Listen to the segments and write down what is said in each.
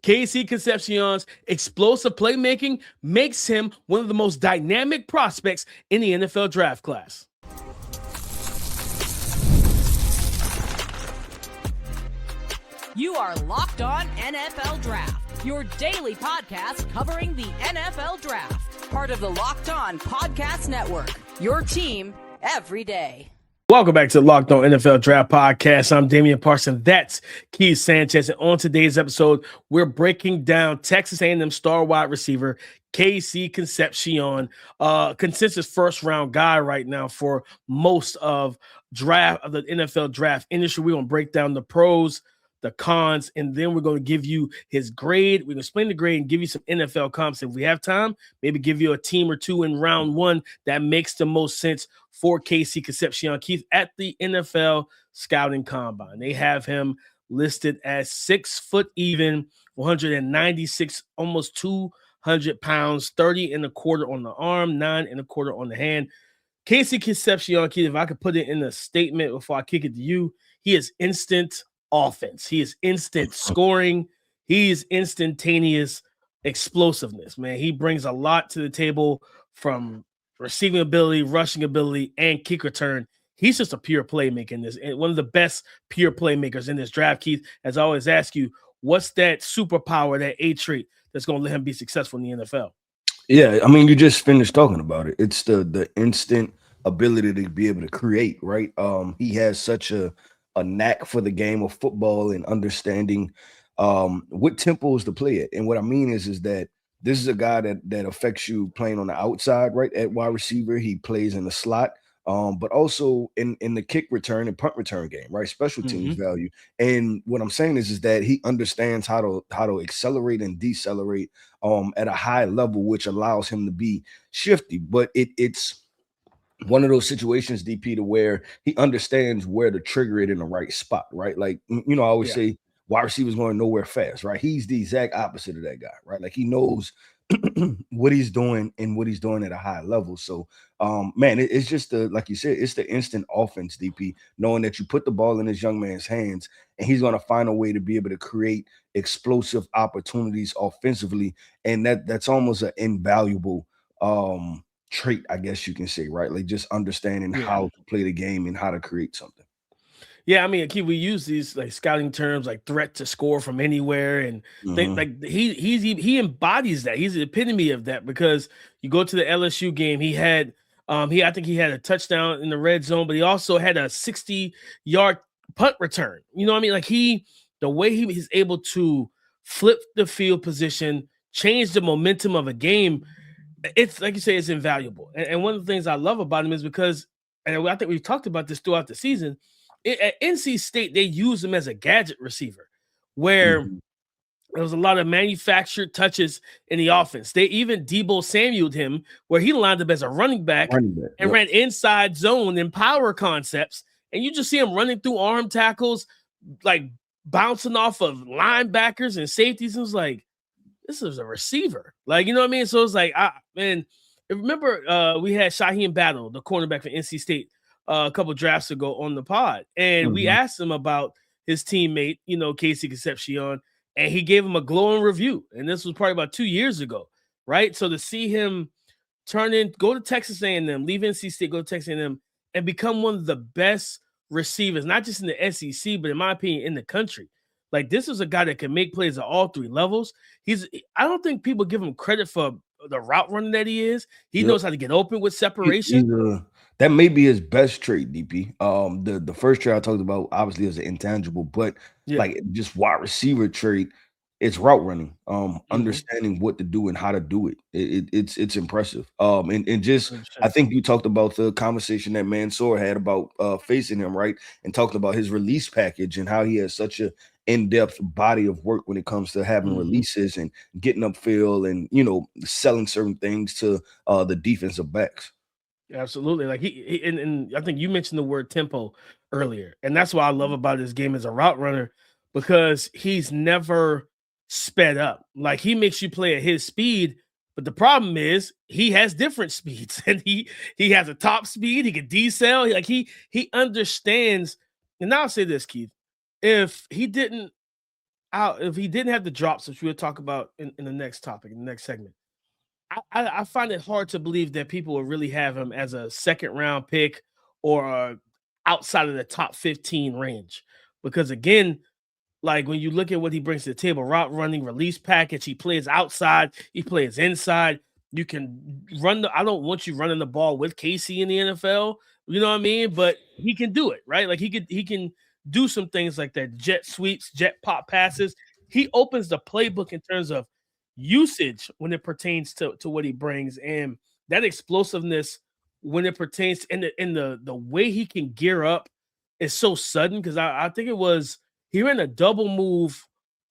KC Concepcion's explosive playmaking makes him one of the most dynamic prospects in the NFL draft class. You are Locked On NFL Draft, your daily podcast covering the NFL Draft. Part of the Locked On Podcast Network, your team every day. Welcome back to the Locked On NFL Draft Podcast. I'm Damian, Parson. That's Keith Sanchez. And on today's episode, we're breaking down Texas A&M star wide receiver KC Concepcion, consensus first-round guy right now for most of the NFL draft industry. We're going to break down the pros, the cons, and then we're going to give you his grade. We're going to explain the grade and give you some NFL comps. If we have time, maybe give you a team or two in round one that makes the most sense for KC Concepcion. Keith, at the NFL Scouting Combine, they have him listed as 6 foot even, 196, almost 200 pounds, 30 and a quarter on the arm, 9 and a quarter on the hand. KC Concepcion, Keith, if I could put it in a statement before I kick it to you, he is instant offense. He is instant scoring. He is instantaneous explosiveness, man. He brings a lot to the table from receiving ability, rushing ability, and kick return. He's just a pure playmaker in this, and one of the best pure playmakers in this draft. Keith, as I always ask you, what's that superpower, that A trait that's going to let him be successful in the NFL? Yeah, I mean, you just finished talking about it. It's the instant ability to be able to create, right? He has such a knack for the game of football and understanding what tempos to play at. And what I mean is that this is a guy that affects you playing on the outside, right? At wide receiver, he plays in the slot, but also in the kick return and punt return game, right? Special teams value. And what I'm saying is that he understands how to accelerate and decelerate at a high level, which allows him to be shifty. But it's one of those situations, DP, to where he understands where to trigger it in the right spot, right? Like, I always say wide receivers going nowhere fast, right? He's the exact opposite of that guy, right? Like, he knows what he's doing and what he's doing at a high level. So, man, it's just like you said, it's the instant offense, DP, knowing that you put the ball in this young man's hands and he's going to find a way to be able to create explosive opportunities offensively. And that's almost an invaluable trait, I guess you can say, right? Like, just understanding how to play the game and how to create something. Yeah, I mean, we use these like scouting terms like threat to score from anywhere, and he embodies that. He's the epitome of that, because you go to the LSU game, he had I think he had a touchdown in the red zone, but he also had a 60-yard punt return. You know what I mean? Like, the way he is able to flip the field position, change the momentum of a game, it's like you say, it's invaluable. And one of the things I love about him is because, and I think we've talked about this throughout the season, at NC State, they use him as a gadget receiver, where there was a lot of manufactured touches in the offense. They even Debo Samuel'd him, where he lined up as a running back and ran inside zone and power concepts. And you just see him running through arm tackles, like bouncing off of linebackers and safeties. And it was like, this is a receiver. Like, you know what I mean? So it's like, remember we had Shaheem Battle, the cornerback for NC State, a couple drafts ago on the pod, and we asked him about his teammate, KC Concepcion, and he gave him a glowing review. And this was probably about 2 years ago, right? So to see him go to Texas A&M, leave NC State, go to Texas A&M, and become one of the best receivers, not just in the SEC, but in my opinion, in the country. Like, this is a guy that can make plays at all three levels. I don't think people give him credit for the route running that he is. He knows how to get open with separation. That may be his best trait, DP. The first trait I talked about obviously is an intangible, but like, just wide receiver trait, it's route running, understanding what to do and how to do it. It's impressive. And just, I think you talked about the conversation that Mansour had about facing him, right? And talking about his release package and how he has such a in-depth body of work when it comes to having releases and getting upfield and, selling certain things to the defensive backs. Absolutely. Like, and I think you mentioned the word tempo earlier, and that's what I love about his game as a route runner, because he's never sped up. Like, he makes you play at his speed, but the problem is he has different speeds, and he has a top speed. He can decel. Like, he understands. And now I'll say this, Keith, if he didn't, if he didn't have the drops, which we'll talk about in the next topic, in the next segment, I find it hard to believe that people will really have him as a second round pick or outside of the top 15 range. Because again, like when you look at what he brings to the table, route running, release package, he plays outside, he plays inside. You can run I don't want you running the ball with KC in the NFL, you know what I mean? But he can do it, right? Like he can do some things like that, jet sweeps, jet pop passes. He opens the playbook in terms of usage when it pertains to what he brings, and that explosiveness when it pertains in the way he can gear up is so sudden. Because I think it was he ran a double move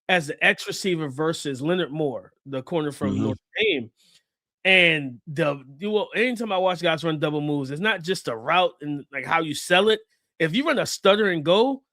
as the X receiver versus Leonard Moore, the corner from Notre Dame. And anytime I watch guys run double moves, it's not just a route and like how you sell it. If you run a stutter and go,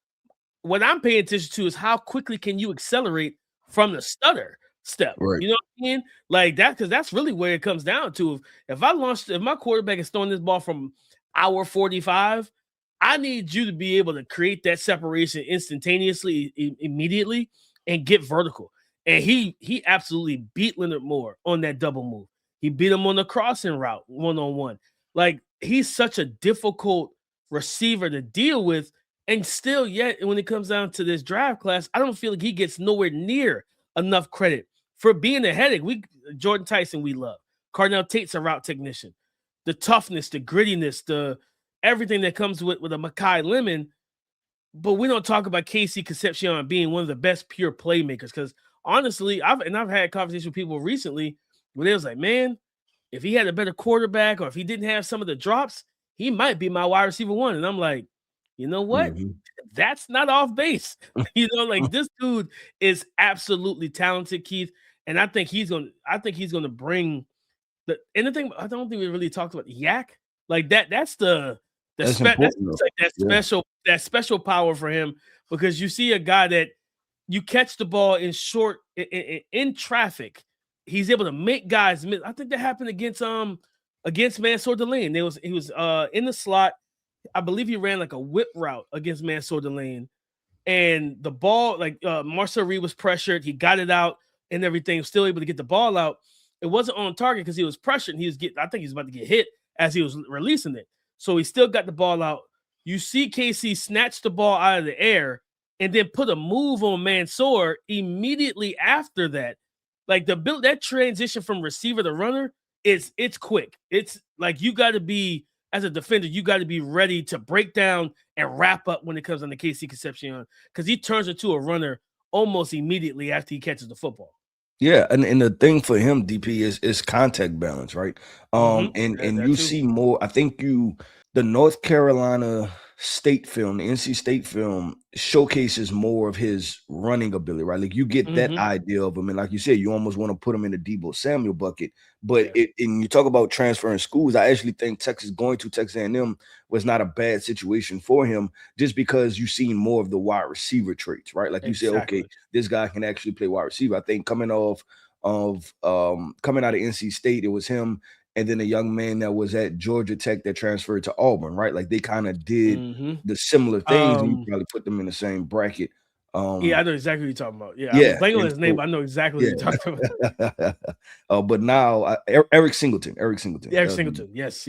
what I'm paying attention to is how quickly can you accelerate from the stutter step. Right. You know what I mean? Like that, because that's really where it comes down to. If my quarterback is throwing this ball from hour 45, I need you to be able to create that separation instantaneously, immediately, and get vertical. And he absolutely beat Leonard Moore on that double move. He beat him on the crossing route, one-on-one. Like, he's such a difficult receiver to deal with. And still, yet, when it comes down to this draft class, I don't feel like he gets nowhere near enough credit for being a headache. Jordan Tyson, we love. Cardinal Tate's a route technician. The toughness, the grittiness, the everything that comes with a Makai Lemon. But we don't talk about KC Concepcion being one of the best pure playmakers. Because honestly, I've had conversations with people recently where they was like, man, if he had a better quarterback or if he didn't have some of the drops, he might be my wide receiver one. And I'm like, you know what? That's not off base. You know, like this dude is absolutely talented, Keith. And I think he's gonna bring the anything. I don't think we really talked about YAC. Like that's special power for him, because you see a guy that you catch the ball in short in traffic. He's able to make guys miss. I think that happened against Mansour Delane. He was in the slot. I believe he ran like a whip route against Mansour Delane, and the ball, like Marcel Reed was pressured. He got it out and everything. Still able to get the ball out. It wasn't on target because he was pressured. And I think he was about to get hit as he was releasing it. So he still got the ball out. You see KC snatch the ball out of the air and then put a move on Mansour immediately after that. Like that transition from receiver to runner, it's quick. It's like you got to be, as a defender, you got to be ready to break down and wrap up when it comes on the KC Concepcion, because he turns into a runner almost immediately after he catches the football. Yeah, and the thing for him, DP, is contact balance, right? And you see more. I think the North Carolina State film, the NC State film, showcases more of his running ability, right? Like you get that idea of him, and like you said, you almost want to put him in the Deebo Samuel bucket. But and you talk about transferring schools, I actually think going to Texas A&M was not a bad situation for him, just because you've seen more of the wide receiver traits, right? Like you said, okay, this guy can actually play wide receiver. I think coming out of NC State, it was him. And then a young man that was at Georgia Tech that transferred to Auburn, right? Like they kind of did the similar things, and you probably put them in the same bracket. Yeah, I know exactly what you're talking about. Yeah, I'm blanking on his name, but I know exactly what you're talking about. But now, Eric Singleton. Yes.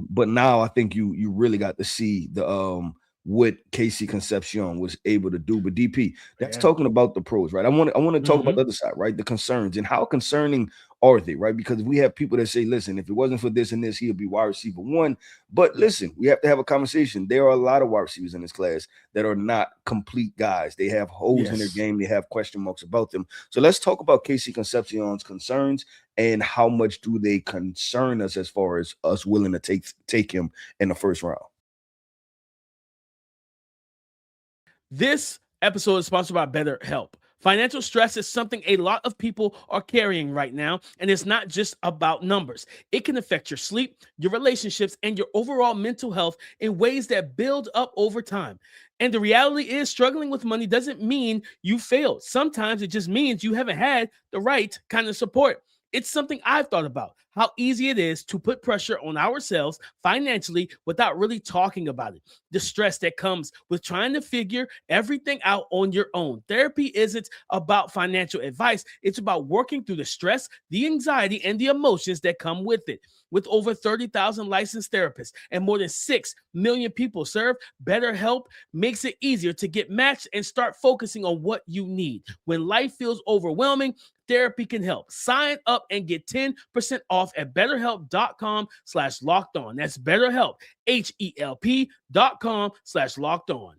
But now I think you really got to see the what KC Concepcion was able to do. But DP, that's talking about the pros, right? I want to talk about the other side, right? The concerns, and how concerning are they, right? Because we have people that say, listen, if it wasn't for this and this, he'll be wide receiver one. But listen, we have to have a conversation. There are a lot of wide receivers in this class that are not complete guys. They have holes in their game. They have question marks about them. So let's talk about KC Concepcion's concerns and how much do they concern us as far as us willing to take him in the first round. This episode is sponsored by BetterHelp. Financial stress is something a lot of people are carrying right now, and it's not just about numbers. It can affect your sleep, your relationships, and your overall mental health in ways that build up over time. And the reality is, struggling with money doesn't mean you failed. Sometimes it just means you haven't had the right kind of support. It's something I've thought about. how easy it is to put pressure on ourselves financially without really talking about it. The stress that comes with trying to figure everything out on your own. Therapy isn't about financial advice. It's about working through the stress, the anxiety, and the emotions that come with it. With over 30,000 licensed therapists and more than 6 million people served, BetterHelp makes it easier to get matched and start focusing on what you need. When life feels overwhelming, therapy can help. Sign up and get 10% off at betterhelp.com/lockedon. That's BetterHelp, HELP.com/lockedon.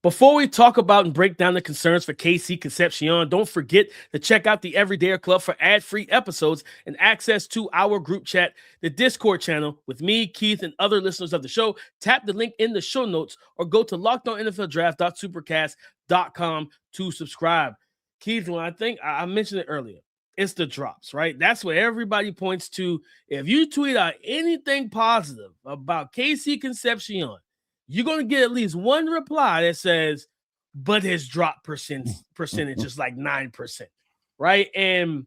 Before we talk about and break down the concerns for KC Concepcion, don't forget to check out the Everydayer Club for ad-free episodes and access to our group chat, the Discord channel with me, Keith, and other listeners of the show. Tap the link in the show notes or go to lockedonnfldraft.supercast.com to subscribe. Keith, when I mentioned it earlier, it's the drops, right? That's what everybody points to. If you tweet out anything positive about KC Concepcion, you're going to get at least one reply that says, but his drop percentage is like 9%, right? And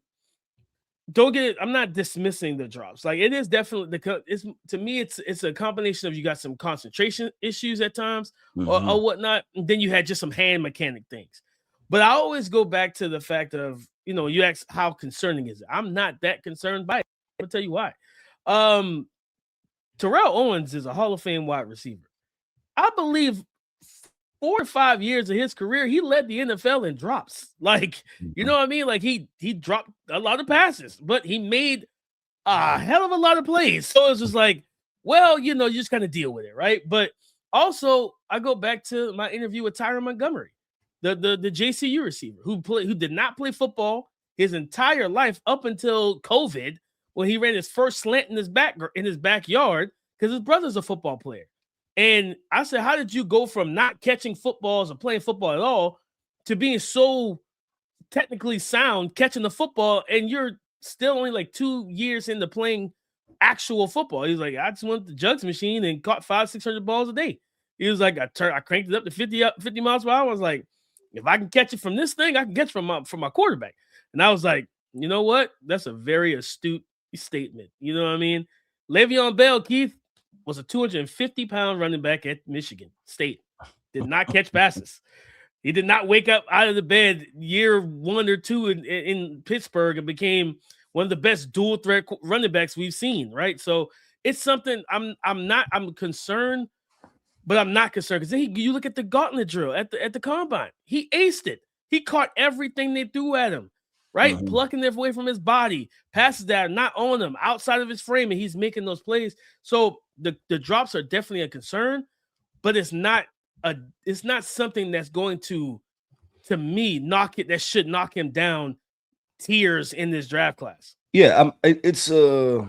don't get it, I'm not dismissing the drops. Like, it is definitely, to me, it's a combination of you got some concentration issues at times or whatnot, and then you had just some hand mechanic things. But I always go back to the fact of, you ask how concerning is it? I'm not that concerned by it. I'll tell you why. Terrell Owens is a Hall of Fame wide receiver. I believe 4 or 5 years of his career, he led the NFL in drops. Like, you know what I mean? Like, he dropped a lot of passes, but he made a hell of a lot of plays. So it's just like, well, you just kind of deal with it, right? But also, I go back to my interview with Tyron Montgomery, the JCU receiver who did not play football his entire life up until COVID, when he ran his first slant in his backyard because his brother's a football player. And I said, how did you go from not catching footballs or playing football at all to being so technically sound catching the football, and you're still only like 2 years into playing actual football? He was like, I just went to the jugs machine and caught 500-600 balls a day. He was like, I cranked it up to 50 miles per hour. I was like, if I can catch it from this thing, I can catch from my quarterback. And I was like, you know what? That's a very astute statement. You know what I mean? Le'Veon Bell, Keith, was a 250-pound running back at Michigan State. Did not catch passes. He did not wake up out of the bed year 1 or 2 in Pittsburgh and became one of the best dual threat running backs we've seen, right? So it's something I'm concerned, but I'm not concerned because you look at the gauntlet drill at the combine. He aced it. He caught everything they threw at him, right? Plucking it away from his body, passes that are not on him, outside of his frame, and he's making those plays. So the drops are definitely a concern, but it's not something that's going to me, that should knock him down tiers in this draft class. Yeah, it's a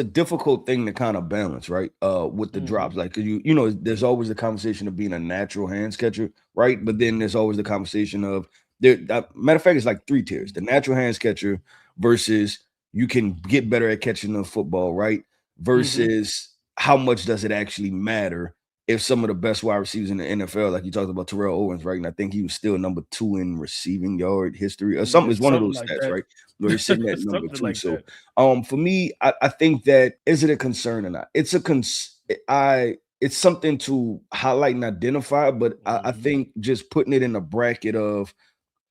difficult thing to kind of balance, right? With the drops, like there's always the conversation of being a natural hands catcher, right? But then there's always the conversation of matter of fact, it's like 3 tiers: the natural hands catcher versus you can get better at catching the football, right? Versus how much does it actually matter if some of the best wide receivers in the NFL, like you talked about Terrell Owens, right? And I think he was still number 2 in receiving yard history or something. It's one of those stats, right? Where he's sitting at number 2. Like so, for me, I think that, is it a concern or not? It's it's something to highlight and identify, but I think just putting it in a bracket of,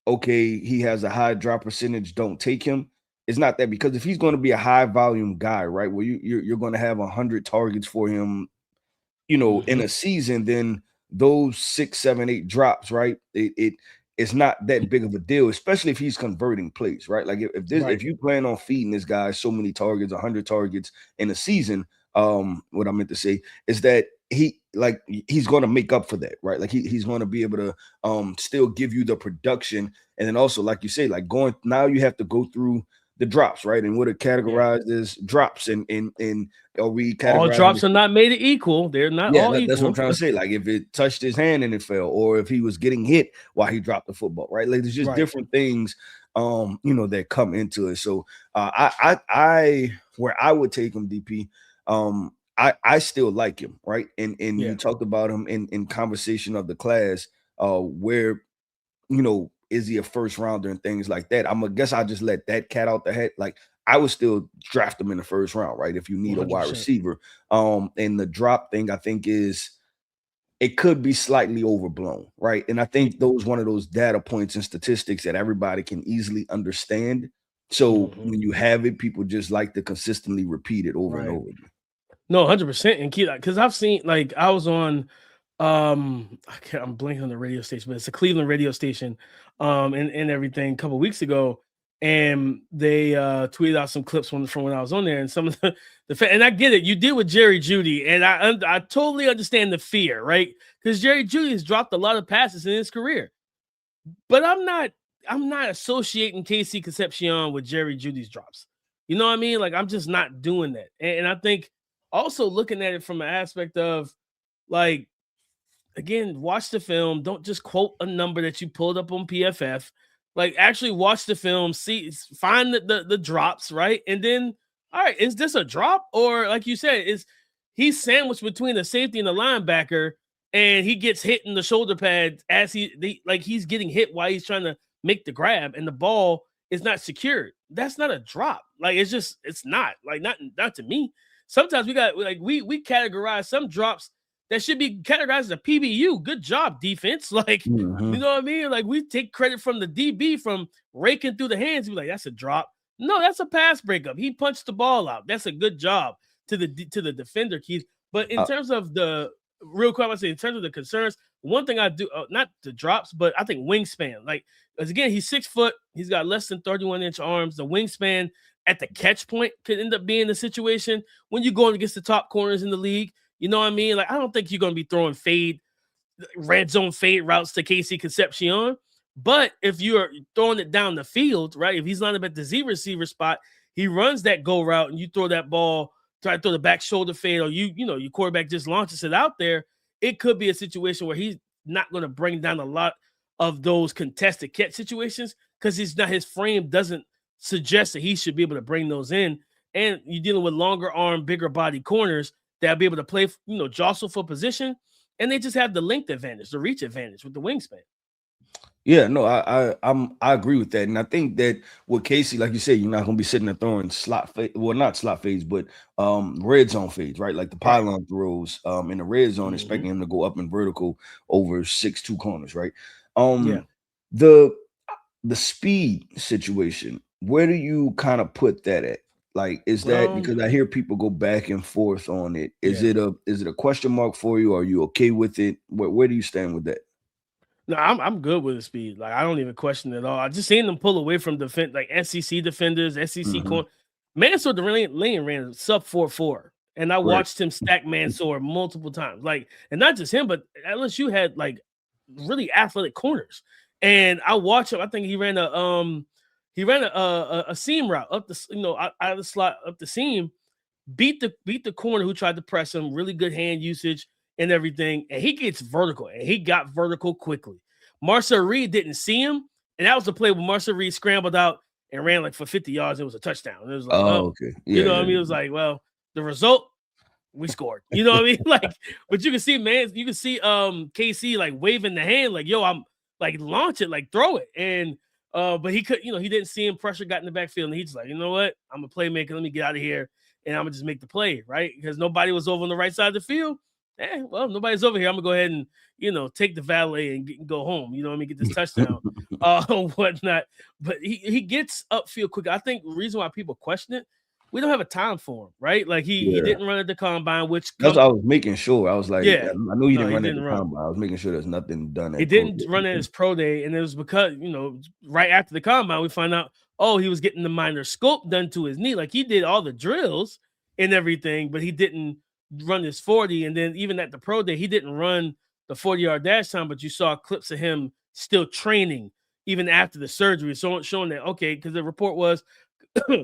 okay, he has a high drop percentage, don't take him. It's not that, because if he's going to be a high volume guy, right, where you're going to have 100 targets for him, in a season, then those 6, 7, 8 drops, right? It's not that big of a deal, especially if he's converting plays, right? Like if you plan on feeding this guy so many targets, 100 targets in a season, what I meant to say is that he's going to make up for that, right? Like he's going to be able to still give you the production, and then also, like you say, like now you have to go through the drops, right? And what are categorized as drops, and are we all drops are not made equl? They're not all equal. That's what I'm trying to say. Like if it touched his hand and it fell, or if he was getting hit while he dropped the football, right? Like there's just different things that come into it. So I where I would take him, DP, I still like him, right? And you talked about him in conversation of the class, where is he a first rounder and things like that. I guess I just let that cat out the head. Like, I would still draft him in the first round, right? If you need 100%. A wide receiver. And the drop thing, I think it could be slightly overblown, right? And I think those one of those data points and statistics that everybody can easily understand. So when you have it, people just like to consistently repeat it over and over again. No, 100%. And because I've seen, like, I was on I'm blanking on the radio station, but it's a Cleveland radio station, and everything a couple weeks ago. And they tweeted out some clips from when I was on there, and some of and I get it. You did with Jerry Jeudy, and I totally understand the fear, right? Because Jerry Jeudy has dropped a lot of passes in his career, but I'm not associating KC Concepcion with Jerry Jeudy's drops. You know what I mean? Like, I'm just not doing that. And I think also looking at it from an aspect of, like, again, watch the film. Don't just quote a number that you pulled up on PFF. Like, actually watch the film, find the drops, right? And then, all right, is this a drop? Or, like you said, he's sandwiched between the safety and the linebacker, and he gets hit in the shoulder pad as he's getting hit while he's trying to make the grab, and the ball is not secured. That's not a drop. Like, it's not. Like, not to me. Sometimes we categorize some drops that should be categorized as a PBU. Good job, defense. Like, you know what I mean? Like, we take credit from the DB from raking through the hands. We're like, that's a drop. No, that's a pass breakup. He punched the ball out. That's a good job to the defender, Keith. But in terms of the real quick, I say in terms of the concerns, one thing I do, not the drops, but I think wingspan. Like, as again, he's 6 foot. He's got less than 31-inch arms. The wingspan at the catch point could end up being the situation when you're going against the top corners in the league. You know what I mean? Like, I don't think you're going to be throwing red zone fade routes to KC Concepcion. But if you're throwing it down the field, right? If he's lined up at the Z receiver spot, he runs that go route and you throw that ball, try to throw the back shoulder fade, or your quarterback just launches it out there. It could be a situation where he's not going to bring down a lot of those contested catch situations because his frame doesn't suggest that he should be able to bring those in. And you're dealing with longer arm, bigger body corners that'll be able to play, jostle for position, and they just have the length advantage, the reach advantage with the wingspan. Yeah, no, I agree with that, and I think that with Casey, like you said, you're not going to be sitting there throwing not slot fades, but red zone fades, right? Like the pylon throws in the red zone, expecting him to go up in vertical over 6'2" corners, right? The speed situation, where do you kind of put that at? Like, is that because I hear people go back and forth on it? Is it a question mark for you? Are you okay with it? Where do you stand with that? No, I'm good with the speed. Like, I don't even question it at all. I just seen them pull away from like SEC defenders, SEC corner. Mansour the lane ran sub 4.4, and I watched him stack Mansour multiple times. Like, and not just him, but LSU had like really athletic corners. And I watched him. I think he ran a seam route up the out of the slot up the seam, beat the corner who tried to press him. Really good hand usage and everything, and he gets vertical, and he got vertical quickly. Marcel Reed didn't see him, and that was the play where Marcel Reed scrambled out and ran like for 50 yards. It was a touchdown. It was like, okay, you know what I mean? It was like, well, the result, we scored. You know what I mean? Like, but you can see, KC like waving the hand, like, yo, I'm like launch it, like throw it, and but he could, he didn't see him. Pressure got in the backfield, and he's just like, you know what? I'm a playmaker. Let me get out of here, and I'm gonna just make the play, right? Because nobody was over on the right side of the field. Well, nobody's over here. I'm gonna go ahead and take the valet and go home. You know what I mean? Get this touchdown, whatnot. But he gets upfield quick. I think the reason why people question it, we don't have a time for him, right? Like he didn't run at the combine, which that's what I was making sure. I was like, I knew he didn't run at the combine. I was making sure there's nothing done. He didn't run at his pro day, and it was because right after the combine, we find out, he was getting the minor scope done to his knee. Like he did all the drills and everything, but he didn't run his 40. And then even at the pro day, he didn't run the 40-yard dash time, but you saw clips of him still training even after the surgery. So showing that, because the report was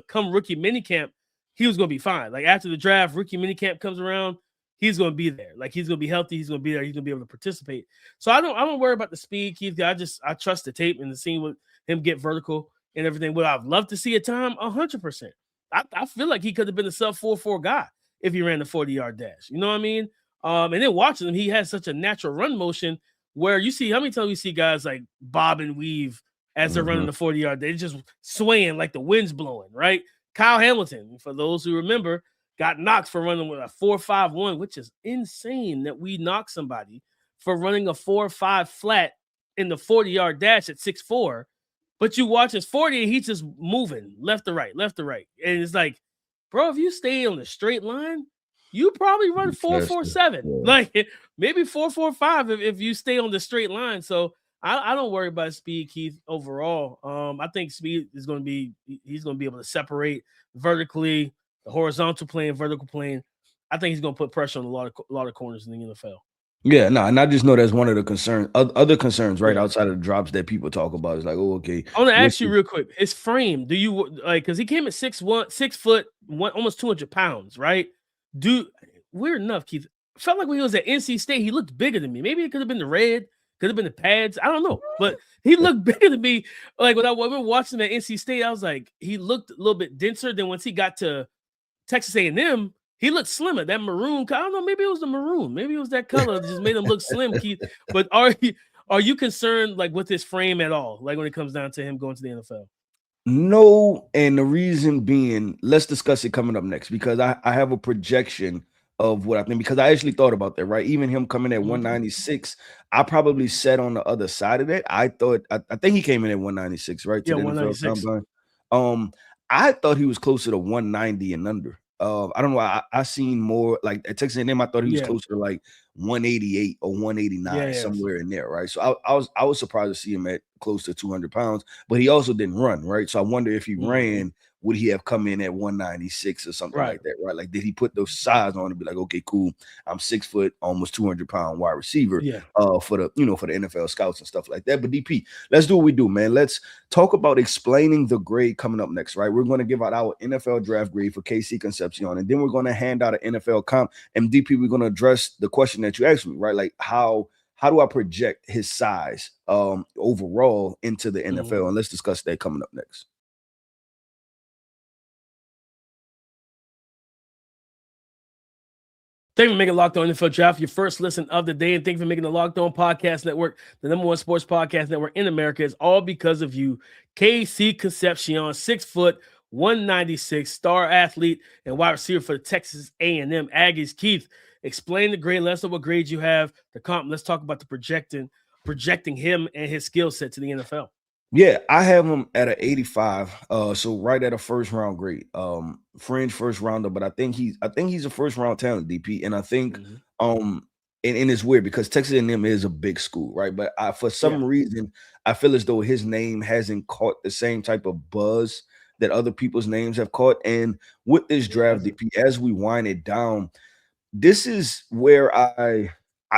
come rookie minicamp, he was going to be fine. Like after the draft, rookie minicamp comes around, he's going to be there. Like he's going to be healthy. He's going to be there. He's going to be able to participate. So I don't worry about the speed, Keith. I trust the tape and the scene with him get vertical and everything. Would I've loved to see a time? 100%. I feel like he could have been a sub 4.4 guy if he ran the 40-yard dash. You know what I mean? And then watching him, he has such a natural run motion where you see, how many times we see guys like bob and weave as they're running the 40-yard. They're just swaying like the wind's blowing, right? Kyle Hamilton, for those who remember, got knocked for running with a 4.51, which is insane that we knock somebody for running a 4.5 flat in the 40-yard dash at 6'4". But you watch his 40 and he's just moving left to right. And it's like, bro, if you stay on the straight line, you probably run 4.47. Yeah. Like maybe 4.45 if you stay on the straight line. So I don't worry about speed, Keith, overall. I think speed is going to be, he's going to be able to separate vertically, the horizontal plane, vertical plane. I think he's going to put pressure on a lot of corners in the NFL. Yeah, no, and I just know that's one of the concerns. Other concerns, right, outside of the drops that people talk about is like, oh, okay. I want to ask you real quick, his frame. Do you like? Because he came at 6 foot, almost 200 pounds, right? Weird enough, Keith. Felt like when he was at NC State, he looked bigger than me. Maybe it could have been the red, could have been the pads. I don't know, but he looked bigger than me. Like when I was watching him at NC State, I was like, he looked a little bit denser than once he got to Texas A&M. He looked slimmer. That maroon, I don't know, maybe it was the maroon. Maybe it was that color that just made him look slim, Keith. But are you concerned like with his frame at all? Like when it comes down to him going to the NFL? No, and the reason being, let's discuss it coming up next, because I have a projection of what I think, because I actually thought about that, right? Even him coming at 196, I probably sat on the other side of that. I think he came in at 196, right? Yeah, 196. I thought he was closer to 190 and under. I don't know. I seen more like at Texas A&M. I thought he was closer to like 188 or 189, somewhere in there, right? So I was surprised to see him at close to 200 pounds, but he also didn't run, right? So I wonder if he ran, would he have come in at 196 or something like that, right? Like, did he put those size on and be like, okay, cool, I'm 6 foot, almost 200-pound wide receiver, for the for the NFL scouts and stuff like that. But DP, let's do what we do, man. Let's talk about explaining the grade coming up next, right? We're going to give out our NFL draft grade for KC Concepcion, and then we're going to hand out an NFL comp. And DP, we're going to address the question that you asked me, right? Like how do I project his size overall into the NFL? And let's discuss that coming up next. Thank you for making Locked On NFL Draft your first listen of the day, and thank you for making the Locked On Podcast Network the #1 sports podcast network in America. It's all because of you. KC Concepcion, 6 foot, 196, star athlete and wide receiver for the Texas A&M Aggies. Keith, explain the grade. Let's know what grades you have. The comp. Let's talk about the projecting him and his skill set to the NFL. Yeah, I have him at an 85, so right at a first round grade, fringe first rounder. But I think he's a first round talent, DP, and I think and it's weird because Texas A&M is a big school, right? But for some reason, I feel as though his name hasn't caught the same type of buzz that other people's names have caught. And with this draft, DP, as we wind it down, this is where I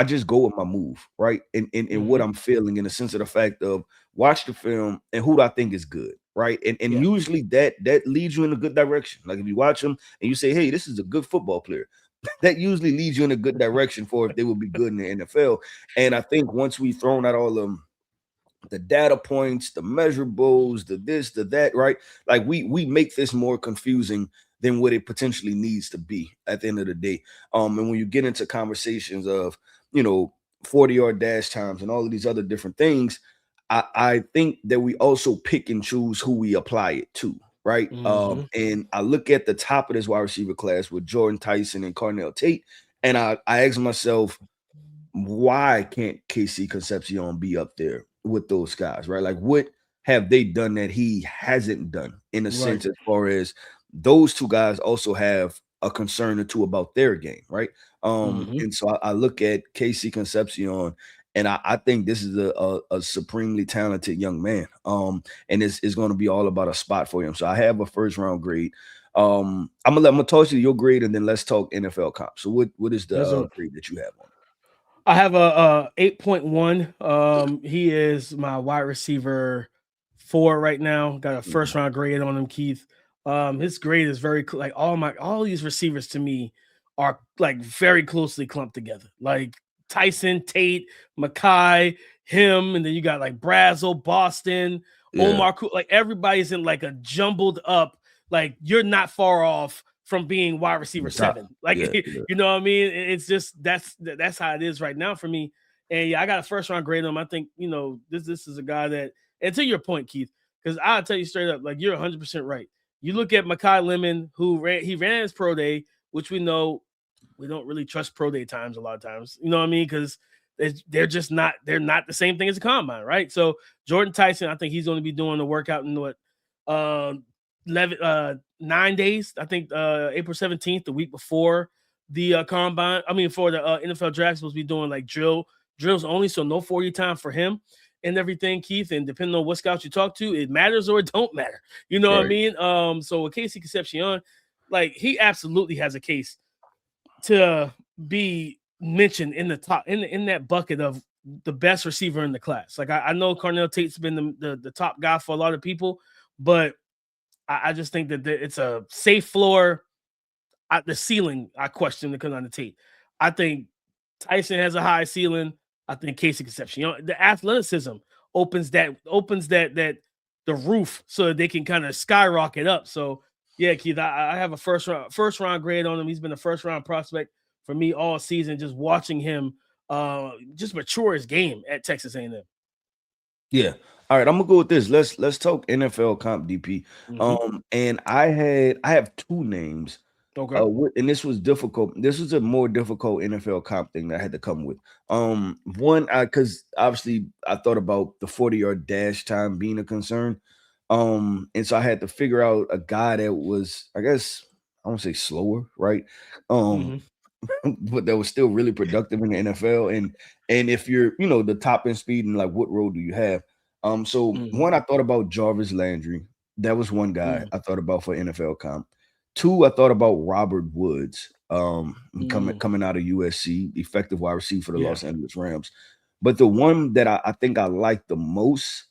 just go with my move, right? And what I'm feeling, in the sense of the fact of watch the film and who do I think is good, right? And usually that leads you in a good direction. Like if you watch them and you say, hey, this is a good football player, that usually leads you in a good direction for if they will be good in the NFL. And I think once we've thrown out all of the data points, the measurables, the this, the that, right? Like we make this more confusing than what it potentially needs to be at the end of the day. And when you get into conversations of 40-yard dash times and all of these other different things, I think that we also pick and choose who we apply it to, right? And I look at the top of this wide receiver class with Jordan Tyson and Carnell Tate, and I ask myself, why can't KC Concepcion be up there with those guys, right? Like, what have they done that he hasn't done, in a sense, as far as those two guys also have a concern or two about their game, right? And so I look at KC Concepcion, and I think this is a supremely talented young man. And it's going to be all about a spot for him. So I have a first round grade. I'm gonna toss you your grade, and then let's talk NFL comp. So what is the grade that you have on? I have a 8.1. He is my wide receiver 4 right now. Got a first round grade on him, Keith. His grade is very like all these receivers to me are like very closely clumped together. Like Tyson, Tate, Mackay, him, and then you got like Brazel, Boston, Omar, like everybody's in like a jumbled up. Like you're not far off from being wide receiver 7. Like you know what I mean? It's just that's how it is right now for me. And yeah, I got a first round grade on him. I think, this is a guy that, and to your point, Keith, because I'll tell you straight up, like, you're 100% right. You look at Mekhi Lemon, who ran his pro day, which we know we don't really trust pro day times a lot of times. You know what I mean? Because they're not the same thing as a combine, right? So Jordan Tyson, I think he's going to be doing the workout in 9 days. I think April 17th, the week before the combine. I mean, for the NFL draft, supposed to be doing like drills only, so no 40 time for him and everything, Keith. And depending on what scouts you talk to, it matters or it don't matter. You know what I mean? So with KC Concepcion, like, he absolutely has a case to be mentioned in the top in that bucket of the best receiver in the class. Like, I know Cornell Tate's been the top guy for a lot of people, but I just think that it's a safe floor. At the ceiling, I question the Cornell Tate. I think Tyson has a high ceiling. I think KC Concepcion, the athleticism opens that the roof so that they can kind of skyrocket up. So yeah, Keith, I have a first round grade on him. He's been a first round prospect for me all season, just watching him just mature his game at Texas A&M. Yeah. All right, I'm gonna go with this. Let's talk NFL comp DP. And I have two names. Okay. And this was difficult. This was a more difficult NFL comp thing that I had to come with. One, because obviously I thought about the 40-yard dash time being a concern. And so I had to figure out a guy that was, I guess, I won't say slower, right? But that was still really productive in the NFL. And if you're, the top end speed, and like, what role do you have? One, I thought about Jarvis Landry. That was one guy I thought about for NFL comp. Two, I thought about Robert Woods, coming out of USC, effective wide receiver for the Los Angeles Rams. But the one that I think I like the most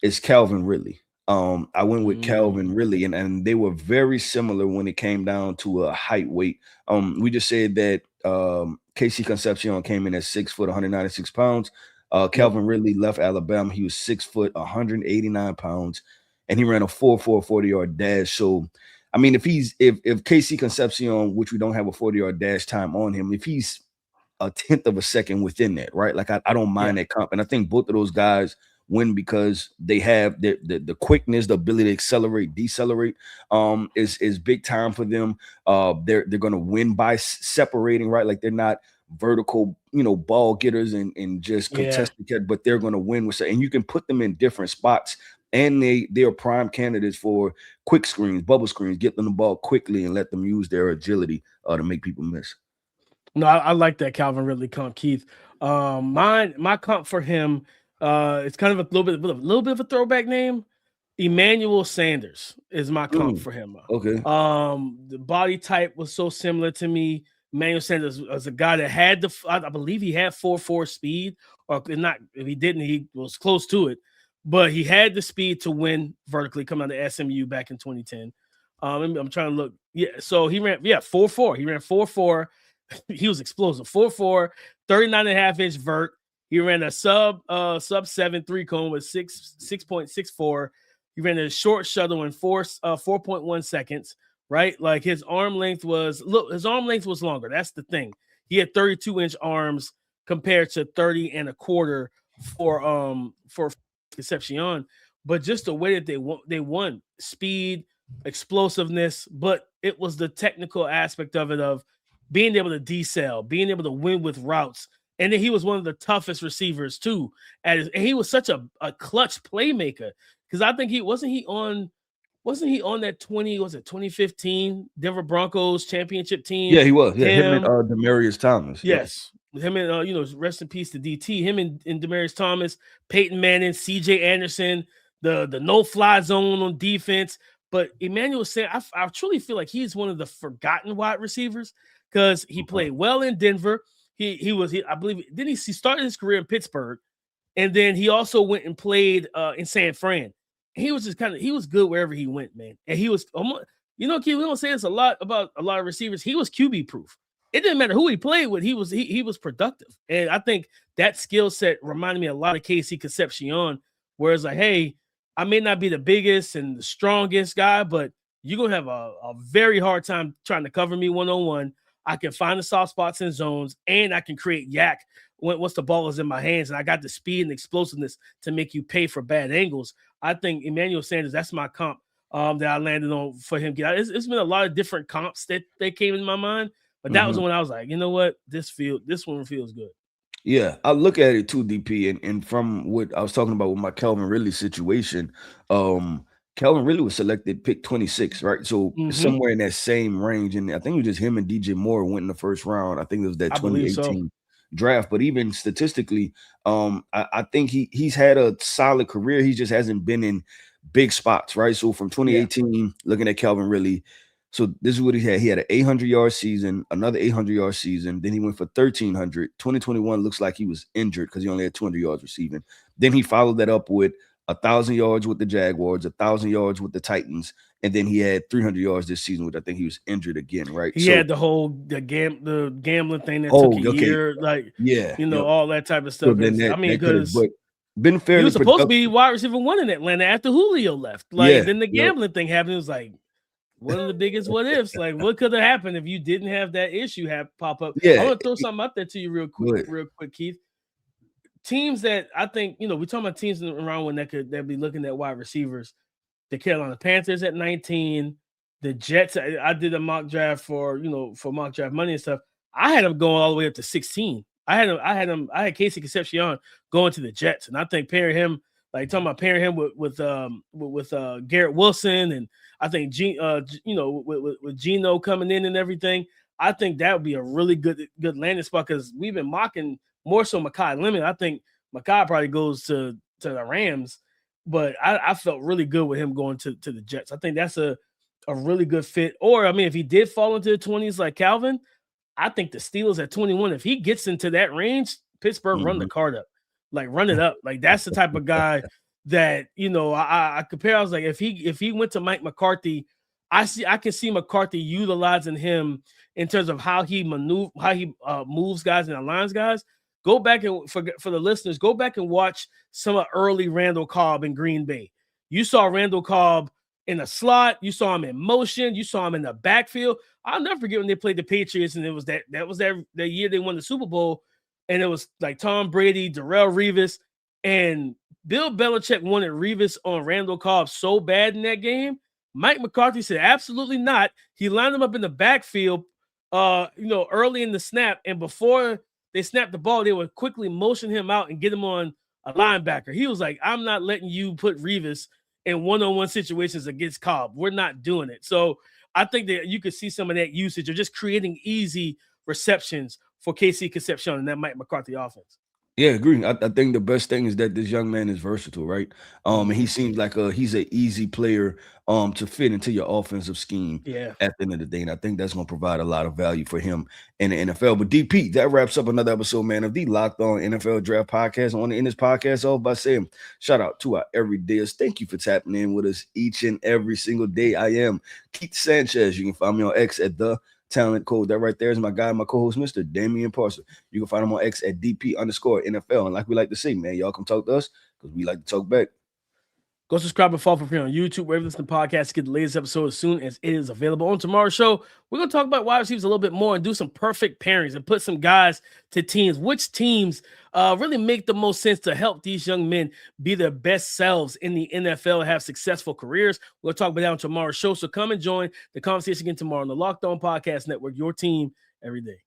is Calvin Ridley. I went with Calvin Ridley, and they were very similar when it came down to a height weight. We just said that KC Concepcion came in at 6 foot, 196 pounds. Calvin Ridley left Alabama. He was 6 foot, 189 pounds, and he ran a 4.4 40-yard dash. So, I mean, if KC Concepcion, which we don't have a 40-yard dash time on him, if he's a tenth of a second within that, right? Like, I don't mind that comp. And I think both of those guys win because they have the quickness, the ability to accelerate, decelerate, is big time for them. They're going to win by separating, right? Like, they're not vertical, ball getters and just contested, but they're going to win with, and you can put them in different spots. And they're prime candidates for quick screens, bubble screens, get them the ball quickly and let them use their agility to make people miss. No, I like that Calvin Ridley comp, Keith. My comp for him, it's kind of a little bit of a throwback name. Emmanuel Sanders is my comp for him. Okay. The body type was so similar to me. Emmanuel Sanders was a guy that had I believe he had 4.4 speed, or not. If he didn't, he was close to it. But he had the speed to win vertically coming out of SMU back in 2010. I'm trying to look. Yeah, so he ran 4.4. He ran 4.4. He was explosive. 4.4, 39.5-inch vert. He ran a sub 7 3-cone with 6.64. He ran a short shuttle in 4.1 seconds. Right, like his arm length was longer. That's the thing. He had 32-inch arms compared to 30 and a quarter for Concepcion, but just the way that they won speed, explosiveness, but it was the technical aspect of it, of being able to decel, being able to win with routes. And then he was one of the toughest receivers too. And he was such a clutch playmaker, because I think he wasn't on that 2015 Denver Broncos championship team. Yeah, he was. Yeah, him and Demaryius Thomas. Yes. Him and rest in peace to DT. Him and Demaryius Thomas, Peyton Manning, CJ Anderson, the no-fly zone on defense. But Emmanuel Sanders, I truly feel like he's one of the forgotten wide receivers, because he played well in Denver. I believe he started his career in Pittsburgh, and then he also went and played in San Fran. He was just he was good wherever he went, man. And he was, Keith, we don't say this a lot about a lot of receivers. He was QB proof. It didn't matter who he played with. He was productive. And I think that skill set reminded me a lot of KC Concepcion, where it's like, hey, I may not be the biggest and the strongest guy, but you're going to have a very hard time trying to cover me one-on-one. I can find the soft spots and zones, and I can create YAC once the ball is in my hands, and I got the speed and explosiveness to make you pay for bad angles. I think Emmanuel Sanders, that's my comp that I landed on for him. It's been a lot of different comps that came in my mind, but that was the one I was like, you know what, this one feels good. Yeah, I look at it too, DP, and from what I was talking about with my Calvin Ridley situation, Calvin Ridley was selected pick 26, right? So somewhere in that same range, and I think it was just him and DJ Moore went in the first round. I think it was that 2018 draft. But even statistically, I think he's had a solid career. He just hasn't been in big spots, right? So from 2018, looking at Calvin Ridley. So this is what he had. He had an 800-yard season, another 800-yard season. Then he went for 1,300. 2021 looks like he was injured because he only had 200 yards receiving. Then he followed that up with 1,000 yards with the Jaguars, 1,000 yards with the Titans, and then he had 300 yards this season, which I think he was injured again, right? He had the gambling thing that took a year, all that type of stuff. So because been fairly. He was supposed to be wide receiver one in Atlanta after Julio left. Then the gambling thing happened. It was like one of the biggest what ifs. Like, what could have happened if you didn't have that issue pop up? Yeah, I want to throw something out there to you real quick, Keith. Teams that I think, we're talking about teams around when that be looking at wide receivers. The Carolina Panthers at 19, the Jets. I did a mock draft for mock draft money and stuff. I had them going all the way up to 16. I had KC Concepcion going to the Jets, and I think pairing him with Garrett Wilson, and I think with Geno coming in and everything, I think that would be a really good landing spot because we've been mocking more so Mekhi Lemon. I think Mekhi probably goes to the Rams, but I felt really good with him going to the Jets. I think that's a really good fit. Or, if he did fall into the 20s like Calvin, I think the Steelers at 21, if he gets into that range, Pittsburgh run the card up. Like, run it up. Like, that's the type of guy that, I compare. I was like, if he went to Mike McCarthy, I can see McCarthy utilizing him in terms of how he moves guys and aligns guys. Go back and for the listeners, go back and watch some of early Randall Cobb in Green Bay. You saw Randall Cobb in a slot. You saw him in motion. You saw him in the backfield. I'll never forget when they played the Patriots, and it was that year they won the Super Bowl, and it was like Tom Brady, Darrelle Revis, and Bill Belichick wanted Revis on Randall Cobb so bad in that game. Mike McCarthy said absolutely not. He lined him up in the backfield, early in the snap, and before they snapped the ball, they would quickly motion him out and get him on a linebacker. He was like, I'm not letting you put Revis in one-on-one situations against Cobb. We're not doing it. So I think that you could see some of that usage of just creating easy receptions for KC Concepcion and that Mike McCarthy offense. Yeah, agree. I think the best thing is that this young man is versatile, right? And he seems like he's an easy player to fit into your offensive scheme at the end of the day. And I think that's going to provide a lot of value for him in the NFL. But DP, that wraps up another episode, man, of the Locked On NFL Draft Podcast. I want to end this podcast off by saying shout out to our everydayers. Thank you for tapping in with us each and every single day. I am Keith Sanchez. You can find me on X at the Talent Code. That right there is my guy, my co-host, Mr. Damian Parson. You can find him on X at DP_NFL. And like we like to say, man, y'all come talk to us because we like to talk back. Go subscribe and follow for on YouTube, wherever you listen to podcasts, to get the latest episode as soon as it is available. On tomorrow's show, we're going to talk about wide receivers a little bit more and do some perfect pairings and put some guys to teams. Which teams really make the most sense to help these young men be their best selves in the NFL and have successful careers? We'll talk about that on tomorrow's show. So come and join the conversation again tomorrow on the Locked On Podcast Network, your team every day.